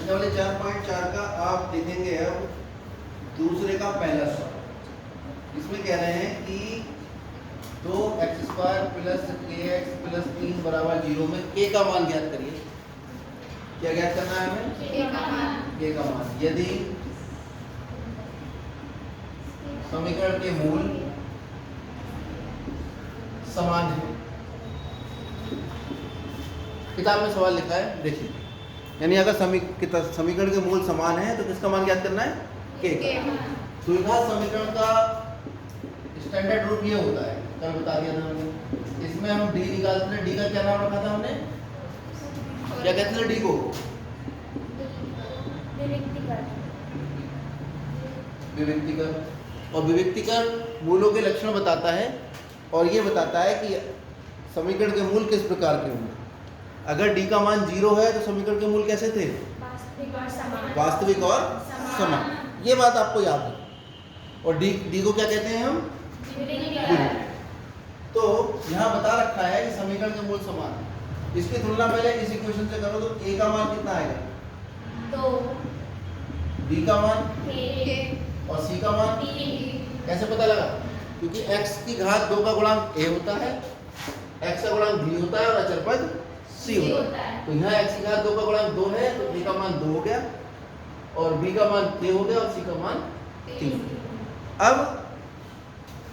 संख्या वाले 4.4 का आप देखेंगे अब दूसरे का पहला सवाल। इसमें कह रहे हैं कि 2x² + kx + 3 = 0 में k का मान ज्ञात करिए। क्या ज्ञात करना है हमें? k का मान। यदि समीकरण के मूल समान है, किताब में सवाल लिखा है देखिए, यानी अगर समीकरण के मूल समान है तो किसका मान ज्ञात करना है? k का। द्विघात समीकरण का स्टैंडर्ड रूप ये होता है, कल बता दिया था हमने। इसमें हम d निकालते हैं। d का क्या नाम रखा था हमने? क्या कहते थे d को? विविक्तिकर। और विविक्तिकर मूलों के लक्षण बताता है और ये बताता है कि समीकरण के मूल किस प्रकार के होंगे। अगर d का मान 0 है तो समीकरण के मूल कैसे थे? वास्तविक और समान। ये बात आपको याद है। और d को क्या कहते हैं हम? तो यहाँ बता रखा है कि समीकरण के मूल समान है। इसकी तुलना पहले इस इक्वेशन से करो तो a का मान कितना आएगा? 2। b का मान 1 और c का मान 3। कैसे पता लगा? क्योंकि x की घात 2 का गुणांक a होता है, x का गुणांक b होता है और अचर पद c होता है। तो यहाँ x की घात 2 का गुणांक 2 है तो a का मान 2 हो गया और b का मान 3 हो गया और c का मान 3। अब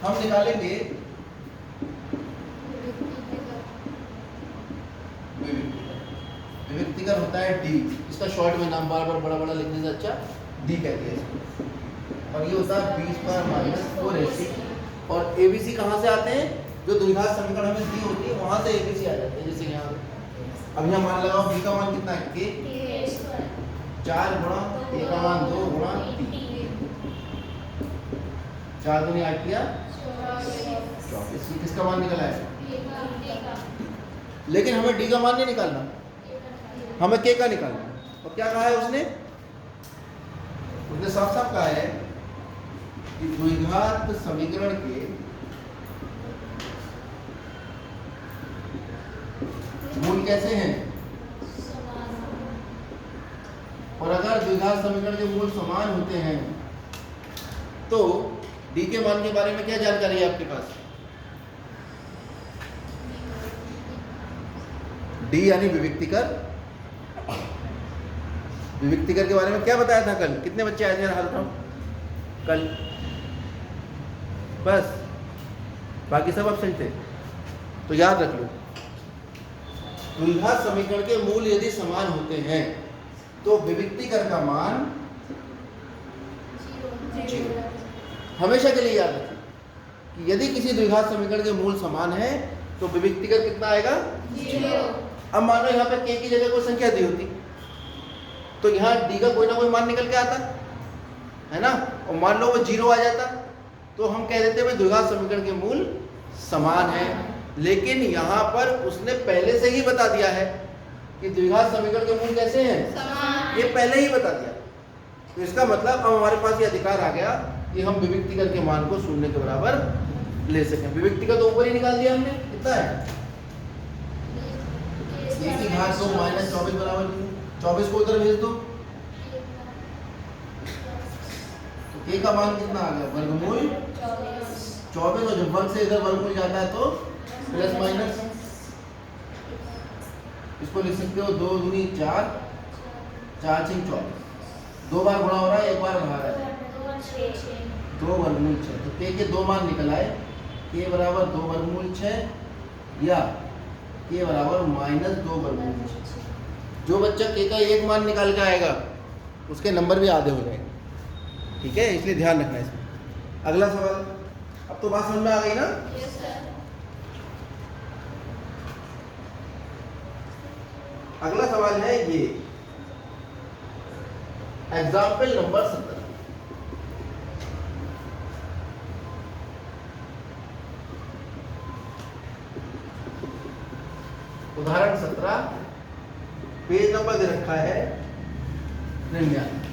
हम निकालेंगे विविक्तिकर होता है d। इसका शॉर्ट में नाम बार बार बड़ा बड़ा लिखने से अच्छा d कहते हैं इसको। और ये होता है b² - 4ac। और abc कहाँ से आते हैं? जो द्विघात समीकरण हमें दी होती है वहां से abc आ जाते हैं। जैसे यहाँ अब यहाँ मान लगाओ b का मान कितना है? k 4 गुणा a का मान 2 गुणा 3। 4 दूनी 8 किया 24। किसका मान निकला है? लेकिन हमें d का मान नहीं निकालना, हमें k का निकालना है। और क्या कहा है उसने? उसने साफ साफ कहा है कि द्विघात समीकरण के मूल कैसे हैं? और अगर द्विघात समीकरण के मूल समान होते हैं तो d के मान के बारे में क्या जानकारी है आपके पास? d यानी विविक्तिकर। विविक्तिकर के बारे में क्या बताया था कल? कितने बच्चे आए थे हाल कल? बस, बाकी सब एब्सेंट थे। तो याद रख लो, द्विघात समीकरण के मूल यदि समान होते हैं तो विविक्तिकर का मान 0। हमेशा के लिए याद रखें कि यदि किसी द्विघात समीकरण के मूल समान है तो विविक्तिकर कितना आएगा? 0। अब मान लो यहाँ पे k की जगह कोई संख्या दी होती तो यहाँ d का कोई ना कोई मान निकल के आता है ना, और मान लो वो 0 आ जाता तो हम कह देते हैं द्विघात समीकरण के मूल समान है। लेकिन यहाँ पर उसने पहले से ही बता दिया है कि द्विघात समीकरण के मूल कैसे हैं? समान। ये पहले ही बता दिया। तो इसका मतलब अब हमारे पास ये अधिकार आ गया कि हम विविक्तिकर के मान को 0 के बराबर ले सकें। विविक्तिकर तो ऊपर ही निकाल दिया हमने, कितना है? a की घात 2 - 24 बराबर 24 को उधर भेज दो तो a का मान कितना आ गया? वर्गमूल 24। और जब वर्ग से इधर वर्गमूल जाता है तो प्लस माइनस। इसको लिख सकते हो 2 दूनी 4 4 6 24। 2 बार गुणा हो रहा है, एक बार बाहर है, 2 वर्गमूल 6। तो k के 2 मान निकल आए, k बराबर 2 वर्गमूल 6 या k बराबर -2 वर्गमूल 6। जो बच्चा k का एक मान निकाल के आएगा उसके नंबर भी आधे हो जाएंगे। ठीक है, इसलिए ध्यान रखना इसमें। अगला सवाल। अब तो बात समझ में आ गई ना? अगला सवाल है ये, एग्जाम्पल नंबर 17। उदाहरण 17, पेज नंबर दे रखा है 99।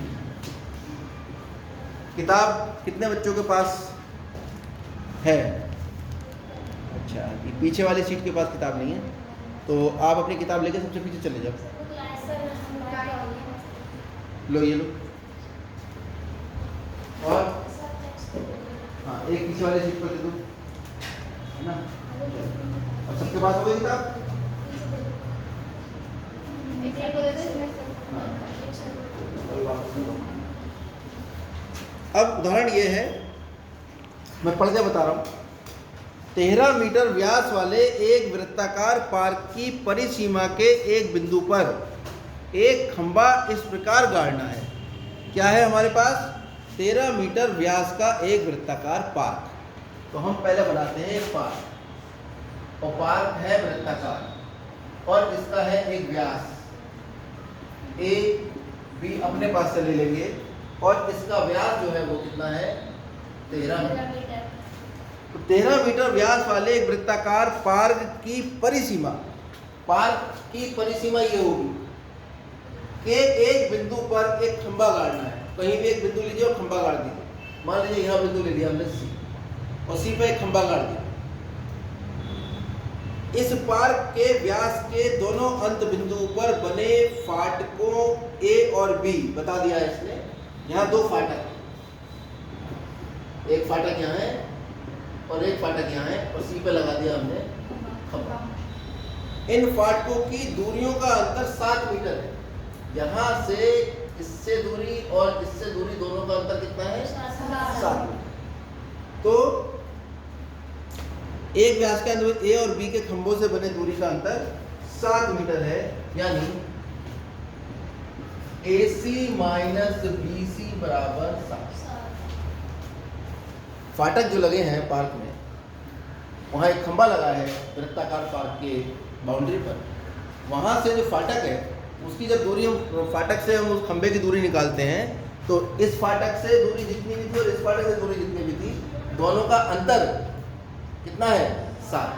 किताब कितने बच्चों के पास है? अच्छा, ये पीछे वाली सीट के पास किताब नहीं है तो आप अपनी किताब लेकर सबसे पीछे चले जाओ। लो ये लो, और हाँ एक पीछे वाले सीट पर दे दो, है ना। अब सबके पास हो गई किताब? अब उदाहरण ये है, मैं पढ़ के बता रहा हूँ। 13 मीटर व्यास वाले एक वृत्ताकार पार्क की परिसीमा के एक बिंदु पर एक खंबा इस प्रकार गाड़ना है। क्या है हमारे पास? 13 मीटर व्यास का एक वृत्ताकार पार्क। तो हम पहले बनाते हैं एक पार्क, और पार्क है वृत्ताकार और इसका है एक व्यास ए बी अपने पास से ले लेंगे, और इसका व्यास जो है वो कितना है? 13 मीटर। तो 13 मीटर व्यास वाले एक वृत्ताकार पार्क की परिसीमा, पार्क की परिसीमा ये होगी कि एक बिंदु पर एक खंबा गाड़ना है। कहीं भी एक बिंदु लीजिए और खंबा गाड़ दीजिए। मान लीजिए यहाँ बिंदु ले लिया हमने सी, और सी पे एक खंबा गाड़ दिया। इस पार्क के व्यास के दोनों अंत बिंदु पर बने फाटकों ए और बी बता दिया है इसने। यहाँ दो फाटक, एक फाटक यहाँ है और एक फाटक यहाँ है, और सी पे लगा दिया हमने खंबा। इन फाटकों की दूरियों का अंतर 7 मीटर है। यहाँ से इससे दूरी और इससे दूरी दोनों का अंतर कितना है? 7 मीटर। तो एक व्यास के अंदर ए और बी के खंभों से बने दूरी का अंतर 7 मीटर है, यानी AC माइनस BC बराबर 7। फाटक जो लगे हैं पार्क में, वहाँ एक खंबा लगा है वृत्ताकार पार्क के बाउंड्री पर। वहाँ से जो फाटक है उसकी जब दूरी हम फाटक से हम उस खंबे की दूरी निकालते हैं, तो इस फाटक से दूरी जितनी भी थी और इस फाटक से दूरी जितनी भी थी, दोनों का अंतर कितना है? 7।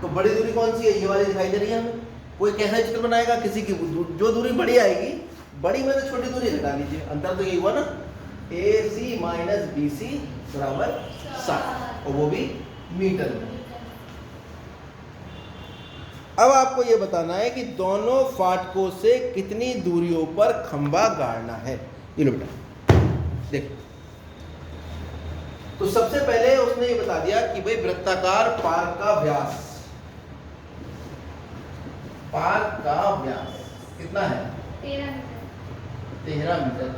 तो बड़ी दूरी कौन सी है? ये वाली दिखाई दे रही है हमें। कोई कैसा चित्र बनाएगा? किसी की जो दूरी बड़ी आएगी, बड़ी में से छोटी दूरी हटा लीजिए। अंतर तो यही हुआ ना, AC माइनस BC बराबर 7, और वो भी मीटर में। अब आपको ये बताना है कि दोनों फाटकों से कितनी दूरियों पर खंबा गाड़ना है। ये लो बेटा देखो। तो सबसे पहले उसने ये बता दिया कि भाई वृत्ताकार पार्क का व्यास, पार्क का व्यास कितना है? 13 मीटर।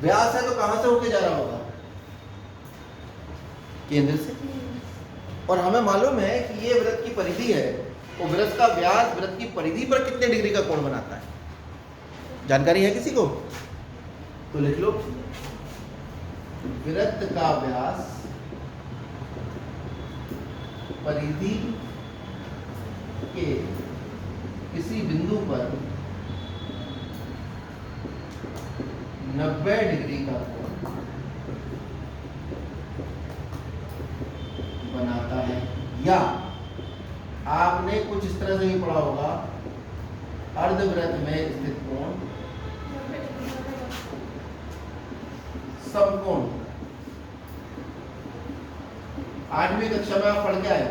व्यास है तो कहां से होके जा रहा होगा? केंद्र से। और हमें मालूम है कि ये वृत्त की परिधि है, और वृत्त का व्यास वृत्त की परिधि पर कितने डिग्री का कोण बनाता है? जानकारी है किसी को? तो लिख लो, वृत्त का व्यास परिधि के किसी बिंदु पर 90 डिग्री का कोण बनाता है। या आपने कुछ इस तरह से भी पढ़ा होगा, अर्धवृत्त में स्थित कोण समकोण। 8वीं कक्षा में आप पढ़ के आए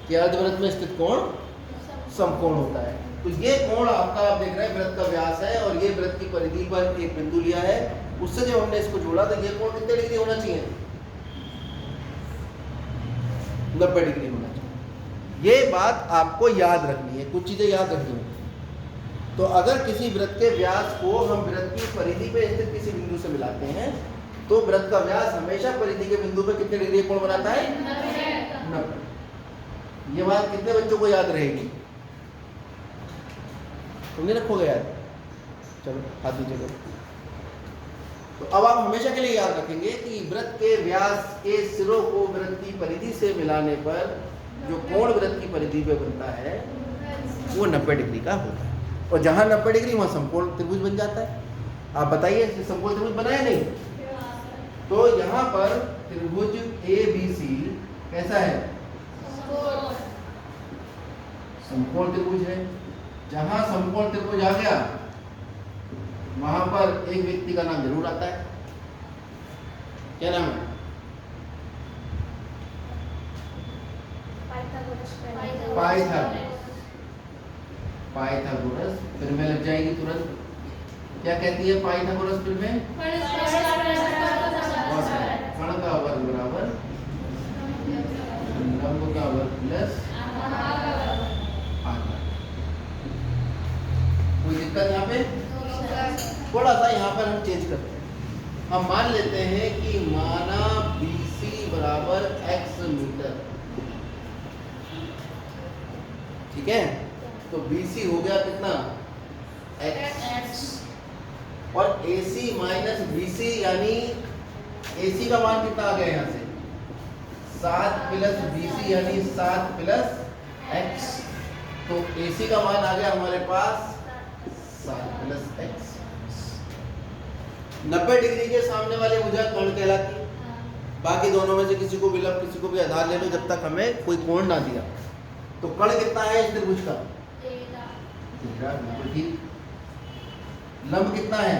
कि अर्धवृत्त में स्थित कोण समकोण होता है। तो ये कोण आपका, आप देख रहे हैं वृत्त का व्यास है, और ये वृत्त की परिधि पर एक बिंदु लिया है, उससे जब हमने इसको जोड़ा तो ये कोण कितने डिग्री होना चाहिए? 90 डिग्री होना चाहिए। ये बात आपको याद रखनी है, कुछ चीजें याद रखनी है। तो अगर किसी वृत्त के व्यास को हम वृत्त की परिधि पे स्थित किसी बिंदु से मिलाते हैं, तो वृत्त का व्यास हमेशा परिधि के बिंदु पे कितने डिग्री कोण बनाता है? 90। ये बात कितने बच्चों को याद रहेगी? तुम नहीं रखोगे याद? चलो हाथ दीजिए। तो अब आप हमेशा के लिए याद रखेंगे कि वृत्त के व्यास के सिरों को वृत्त की परिधि से मिलाने पर जो कोण वृत्त की परिधि पे बनता है वो 90 डिग्री का होता है। और जहां 90 डिग्री वहां समकोण त्रिभुज बन जाता है। आप बताइए समकोण त्रिभुज बनाया नहीं? तो यहाँ पर त्रिभुज ABC कैसा है? समकोण त्रिभुज है। जहां समकोण त्रिभुज आ गया वहां पर एक व्यक्ति का नाम जरूर आता है। क्या नाम है? पाइथागोरस। पाइथागोरस। फिर में लग जाएगी तुरंत। क्या कहती है पाइथागोरस फिर में? कण का वर्ग बराबर लंब का वर्ग प्लस आधार। कोई दिक्कत यहाँ पे? थोड़ा सा यहाँ पर हम चेंज करते हैं। हम मान लेते हैं कि माना BC बराबर x मीटर, ठीक है? तो BC हो गया कितना? x। और AC माइनस BC यानी AC का मान कितना आ गया यहाँ से? 7 प्लस BC यानी 7 प्लस x। तो AC का मान आ गया हमारे पास 7 प्लस x। 90 डिग्री के सामने वाली भुजा कोण कहलाती है। बाकी दोनों में से किसी को भी लंब किसी को भी आधार ले लो जब तक हमें कोई कोण ना दिया। तो कोण कितना है इस त्रिभुज का? बिल्कुल ठीक। लंब कितना है?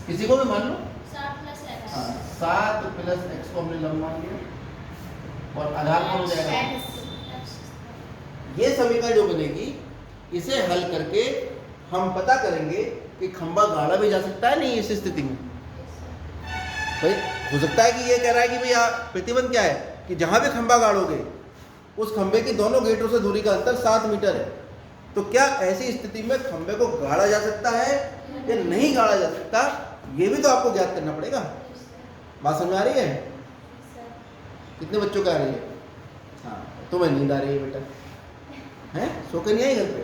किसी को भी मान लो। 7 प्लस x को हमने लंब मान लिया और आधार कौन हो जाएगा? ये समीकरण जो बनेगी इसे हल करके हम पता करेंगे कि खंबा गाड़ा भी जा सकता है नहीं इस स्थिति में। भाई हो सकता है कि ये कह रहा है कि भैया प्रतिबंध क्या है कि जहां भी खंबा गाड़ोगे उस खंबे की दोनों गेटों से दूरी का अंतर 7 मीटर है। तो क्या ऐसी स्थिति में खंबे को गाड़ा जा सकता है या नहीं गाड़ा जा सकता, ये भी तो आपको ज्ञात करना पड़ेगा। बात समझ आ रही है? कितने बच्चों का आ रही है? हाँ, तुम्हें नींद आ रही है बेटा, हैं? सो के नहीं आई घर पे?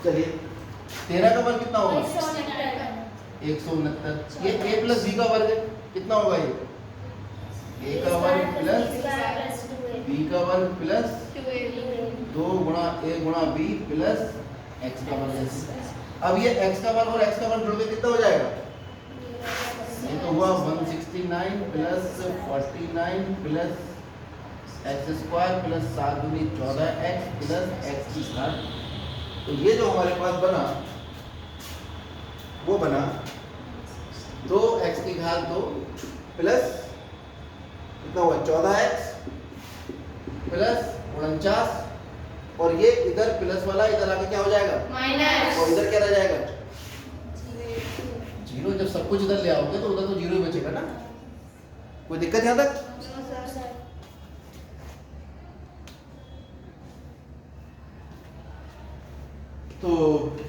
चलिए 13 का वर्ग कितना होगा? 169। ये a प्लस b का वर्ग है, कितना होगा ये? a का वर्ग प्लस b का वर्ग प्लस 2 गुणा a गुणा b प्लस x का वर्ग। अब ये x का वर्ग और x का वर्ग जोड़ के कितना हो जाएगा? ये तो हुआ 169 plus 49 plus x square plus 7 दूनी 14x प्लस x की घात। तो ये जो हमारे पास बना वो बना 2x की घात 2 प्लस कितना हुआ 14x प्लस 49 और ये इधर प्लस वाला इधर आके क्या हो जाएगा? माइनस। और इधर क्या रह जाएगा? जीरो। जब सब कुछ इधर ले आओगे तो उधर तो जीरो ही बचेगा ना। कोई दिक्कत यहाँ तक? तो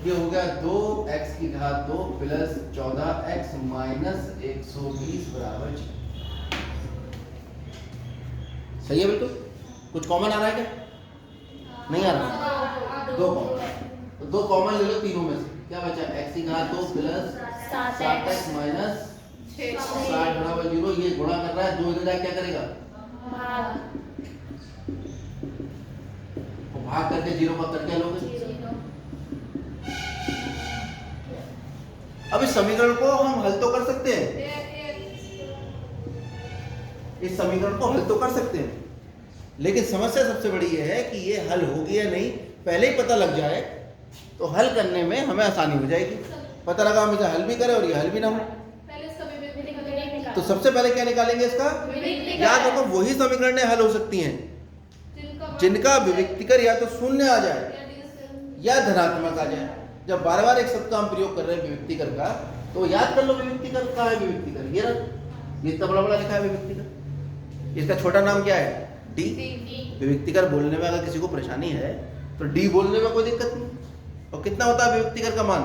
ये हो गया 2x की घात 2 प्लस 14x माइनस 120 बराबर 0। सही है बिल्कुल? कुछ कॉमन आ रहा है क्या? नहीं आ रहा? दो कॉमन ले लो तीनों में से। क्या बचा? x की घात 2 प्लस 7x माइनस 60 बराबर 0। ये गुणा कर रहा है, 2 इधर क्या करेगा? भाग करके 0 का कर क्या लोगे? अब इस समीकरण को हम हल तो कर सकते हैं, इस समीकरण को हल तो कर सकते हैं, लेकिन समस्या सबसे बड़ी ये है कि ये हल होगी या नहीं पहले ही पता लग जाए तो हल करने में हमें आसानी हो जाएगी। पता लगा हम इसे हल भी करें और ये हल भी ना हो। तो सबसे पहले क्या निकालेंगे इसका? याद रखो वही समीकरण हल हो सकती हैं जिनका विविक्तिकर या तो शून्य आ जाए या धनात्मक आ जाए। जब बार बार एक शब्द का हम प्रयोग कर रहे हैं विविक्तिकर का, तो याद कर लो विविक्तिकर कहाँ है? विविक्तिकर ये रहा, ये इतना बड़ा बड़ा लिखा है विविक्तिकर। इसका छोटा नाम क्या है? डी। विविक्तिकर बोलने में अगर किसी को परेशानी है तो डी बोलने में कोई दिक्कत नहीं। और कितना होता है विविक्तिकर का मान?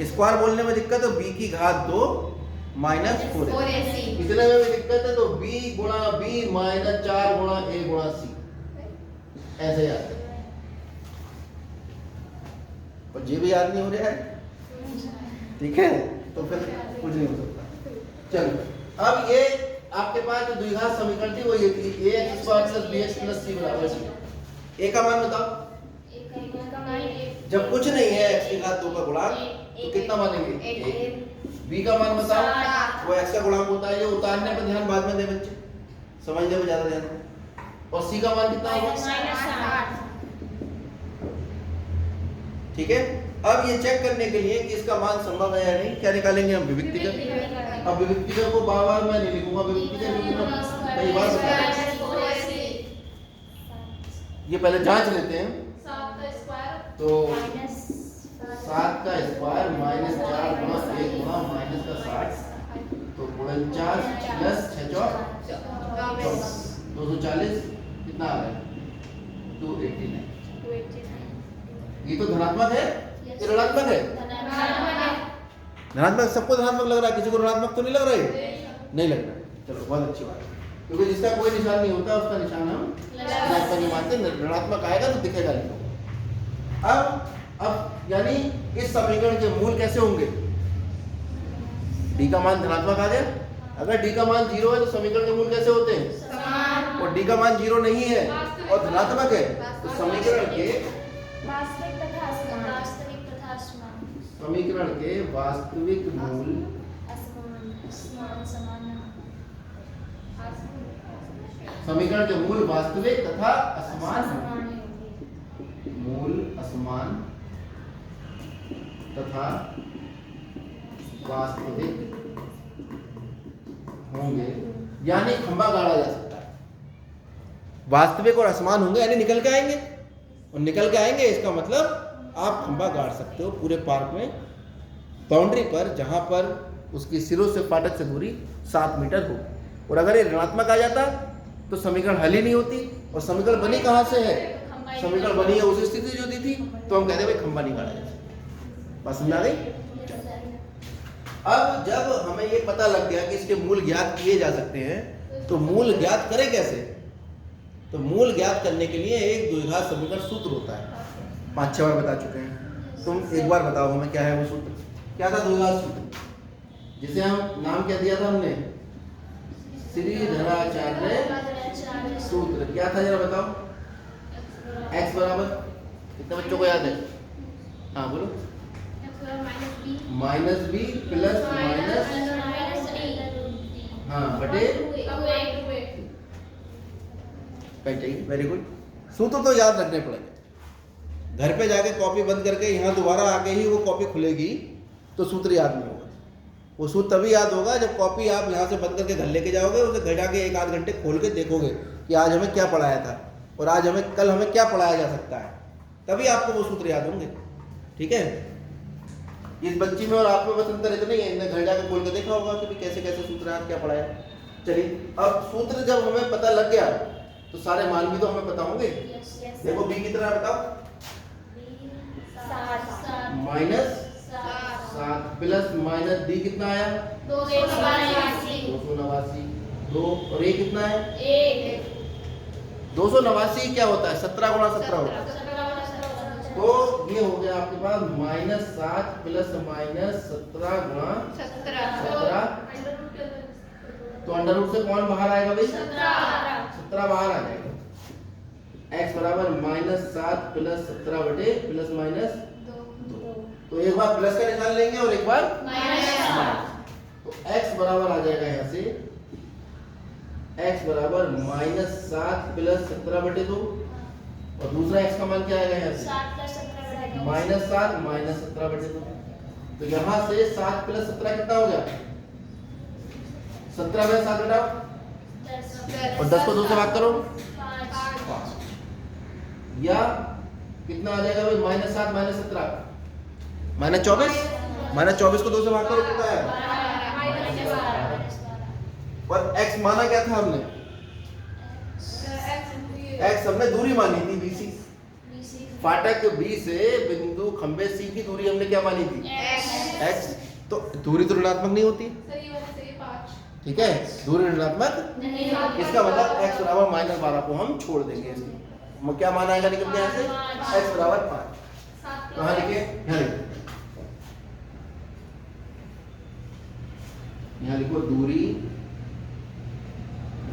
स्क्वायर बोलने में दिक्कत है, b की घात 2 माइनस 4ac। इतने में भी दिक्कत है तो b गुणा b माइनस 4 गुणा a गुणा c, ऐसे याद है। और ये भी याद नहीं हो रहा है, ठीक है? तो फिर कुछ नहीं हो सकता। चलो अब ये आपके पास जो द्विघात समीकरण थी वो ये थी ax square plus bx plus c बराबर 0। a का मान बताओ। जब कुछ नहीं है x की घात 2 का गुणांक तो कितना मानेंगे? 1। b का मान बताओ। वो x का गुणांक होता है, ये उतारने पर ध्यान बाद में दे बच्चे, समझने में ज्यादा ध्यान। और c का मान कितना होगा? ठीक है। अब ये चेक करने के लिए कि इसका मान संभव है या नहीं, क्या निकालेंगे हम? विविक्तिकर। अब विविक्तिकर को बार बार मैं नहीं लिखूंगा, विविक्तिकर कई बार बता, ये पहले जांच लेते हैं। तो 7 का स्क्वायर माइनस 4 गुणा 1 गुणा माइनस का 60, तो 49 प्लस 6 24 240 कितना आ रहा है 289। ये तो धनात्मक है, ये ऋणात्मक है। धनात्मक सबको धनात्मक लग रहा है, किसी को ऋणात्मक तो नहीं लग रहा है, नहीं लग रहा है। चलो बहुत अच्छी बात है, क्योंकि जिसका कोई निशान नहीं होता उसका निशान हम ऋणात्मक नहीं मानते, ऋणात्मक आएगा तो दिखेगा नहीं। अब यानी इस समीकरण के मूल कैसे होंगे? डी का मान धनात्मक आ गया, अगर डी का मान 0 है तो समीकरण के मूल कैसे होते हैं? और डी का मान 0 नहीं है और धनात्मक है तो समीकरण के वास्तविक मूल समीकरण के मूल वास्तविक तथा असमान मूल असमान तथा वास्तविक होंगे, यानी खंभा गाड़ा जा सकता है। वास्तविक और असमान होंगे यानी निकल के आएंगे, और निकल के आएंगे इसका मतलब आप खंभा गाड़ सकते हो पूरे पार्क में, बाउंड्री पर, जहां पर उसकी सिरों से फाटक से दूरी 7 मीटर हो। और अगर ये ऋणात्मक आ जाता तो समीकरण हल ही नहीं होती, और समीकरण बनी कहां से है? समीकरण बनी है उस स्थिति जो दी थी, तो हम कहते हैं भाई खंभा नहीं गाड़ा जा सकता। बात समझ आ गई? अब जब हमें ये पता लग गया कि इसके मूल ज्ञात किए जा सकते हैं, तो मूल ज्ञात करें कैसे? तो मूल ज्ञात करने के लिए एक द्विघात समीकरण सूत्र होता है, 5-6 बार बता चुके हैं, तुम एक बार बताओ हमें क्या है वो सूत्र। क्या था द्विघात सूत्र, जिसे हम नाम क्या दिया था हमने? श्रीधराचार्य सूत्र। क्या था जरा बताओ? x बराबर कितने बच्चों को याद है? हाँ बोलो। माइनस बी प्लस माइनस हाँ बटे चाहिए। Very good. सूत्र तो याद रखने पड़ेंगे, घर पे जाके कॉपी बंद करके यहाँ दोबारा आके ही वो कॉपी खुलेगी तो सूत्र याद नहीं होगा। वो सूत्र तभी याद होगा जब कॉपी आप यहाँ से बंद करके घर लेके जाओगे, उसे घर जाके 1-8 घंटे खोल के देखोगे कि आज हमें क्या पढ़ाया था और आज हमें कल हमें क्या पढ़ाया जा सकता है, तभी आपको वो सूत्र याद होंगे। ठीक है, इस बच्ची में और आप में बस अंतर इतना ही है, इन्हें घर जाके खोल के देखा होगा कि कैसे कैसे सूत्र आज क्या पढ़ाया। चलिए, अब सूत्र जब हमें पता लग गया तो सारे मान भी तो हमें पता होंगे। देखो बी कितना बताओ? -7 प्लस माइनस डी कितना आया? 289। 2 और ए कितना है? 289 क्या होता है? 17 गुणा 17 होता है। तो ये हो गया आपके पास -7 प्लस -17 गुणा 17। तो अंडर रूट से कौन बाहर आएगा भाई? 17 बाहर आ जाएगा। x बराबर -7 प्लस 17 बटे प्लस माइनस 2। तो एक बार प्लस का निकाल लेंगे और एक बार माइनस। तो x बराबर आ जाएगा यहाँ से x बराबर -7 प्लस 17 बटे 2, और दूसरा x का मान क्या आएगा यहाँ से? -7 माइनस 17 बटे 2। तो यहाँ से 7 प्लस 17 कितना हो गया? 17 में 7 घटाओ और 10 को 2 से भाग करो 5। या कितना आ जाएगा भाई? -7 माइनस 17 -24। -24 को 2 से भाग करो कितना आएगा? और x माना क्या था हमने? x हमने दूरी मानी थी BC। फाटक B से बिंदु खंबे C की दूरी हमने क्या मानी थी? x। तो दूरी तो ऋणात्मक नहीं होती, ठीक है, दूरी ऋणात्मक। इसका मतलब x बराबर -12 को हम छोड़ देंगे। इसमें क्या मान आएगा निकल के यहाँ से? x बराबर 5। कहाँ लिखे? यहाँ लिखो दूरी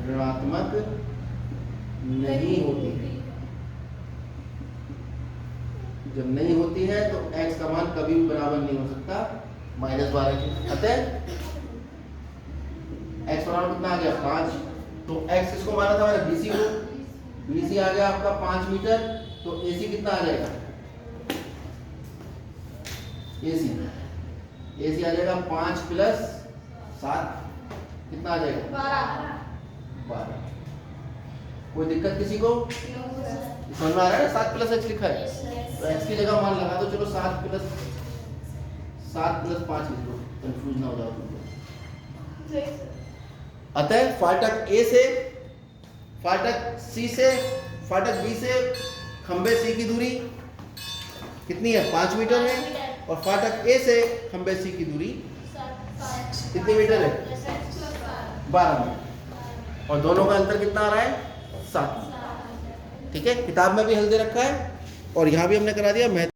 ऋणात्मक नहीं होती। जब नहीं होती है तो x का मान कभी भी बराबर नहीं हो सकता -12 के। अतः x बराबर कितना आ गया? 5। तो x इसको माना था मैंने BC को, BC आ गया आपका 5 मीटर। तो AC कितना आ जाएगा? AC आ जाएगा 5 प्लस 7 कितना आ जाएगा? 12। कोई दिक्कत किसी को? समझ में आ रहा है ना? 7+h लिखा है तो h की जगह मान लगा दो, चलो 7 + 5 लिख लो, कंफ्यूज ना हो जाओ तुम। अतः फाटक ए से, फाटक सी से, फाटक बी से खंबे सी की दूरी कितनी है? 5 मीटर है। और फाटक ए से खंबे सी की दूरी कितनी मीटर है? 12 मीटर। और दोनों का अंतर कितना आ रहा है? 7। ठीक है, किताब में भी हल दे रखा है और यहाँ भी हमने करा दिया।